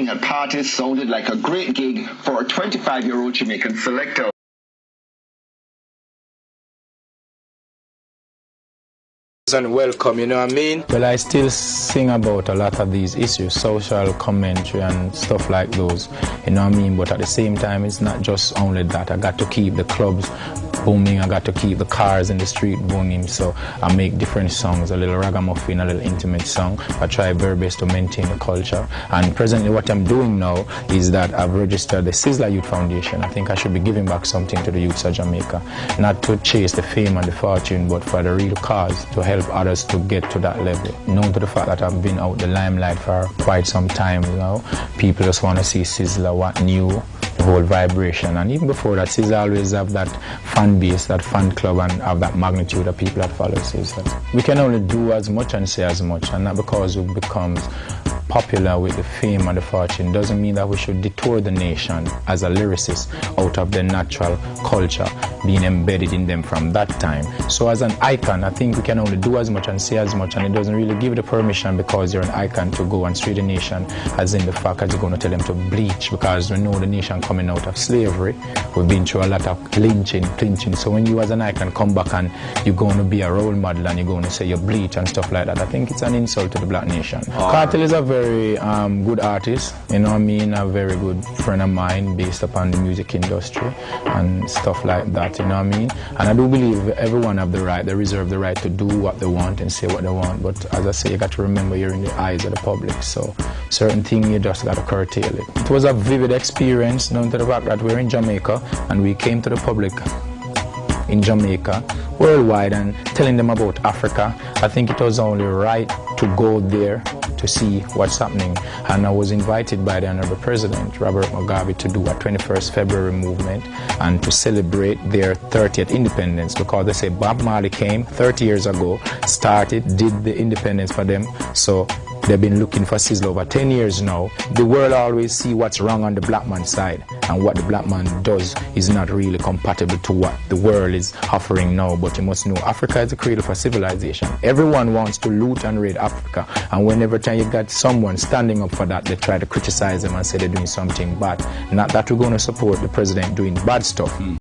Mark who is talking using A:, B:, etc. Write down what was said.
A: performing at parties sounded like a great gig for a 25-year-old Jamaican selector.
B: And welcome, you know what I mean?
C: Well, I still sing about a lot of these issues, social commentary and stuff like those, you know what I mean? But at the same time, it's not just only that. I got to keep the clubs booming, I got to keep the cars in the street booming, so I make different songs, a little ragamuffin, a little intimate song. I try very best to maintain the culture. And presently what I'm doing now is that I've registered the Sizzla Youth Foundation. I think I should be giving back something to the youths of Jamaica, not to chase the fame and the fortune, but for the real cause, to help others to get to that level. Known to the fact that I've been out the limelight for quite some time, you know, people just want to see Sizzla, what new, the whole vibration. And even before that, Sizzla always have that fan base, that fan club, and have that magnitude of people that follow Sizzla. We can only do as much and say as much, and not because we become popular with the fame and the fortune doesn't mean that we should detour the nation as a lyricist out of their natural culture being embedded in them from that time. So as an icon, I think we can only do as much and say as much, and it doesn't really give the permission because you're an icon to go and street the nation, as in the fact that you're going to tell them to bleach, because we know the nation coming out of slavery. We've been through a lot of lynching. So when you as an icon come back and you're going to be a role model and you're going to say you bleach and stuff like that, I think it's an insult to the black nation. Cartel is a very good artist, you know what I mean, a very good friend of mine based upon the music industry and stuff like that, you know what I mean. And I do believe everyone have the right, they reserve the right to do what they want and say what they want, but as I say, you got to remember you're in the eyes of the public, so certain things you just got to curtail it. It was a vivid experience, known to the fact that we're in Jamaica and we came to the public in Jamaica worldwide and telling them about Africa. I think it was only right to go there to see what's happening, and I was invited by the Honorable President Robert Mugabe to do a 21st February movement and to celebrate their 30th independence, because they say Bob Marley came 30 years ago, started, did the independence for them, so they've been looking for Sizzla over 10 years now. The world always see what's wrong on the black man's side, and what the black man does is not really compatible to what the world is offering now. But you must know, Africa is the cradle for civilization. Everyone wants to loot and raid Africa, and whenever time you got someone standing up for that, they try to criticize them and say they're doing something bad. Not that we're going to support the president doing bad stuff.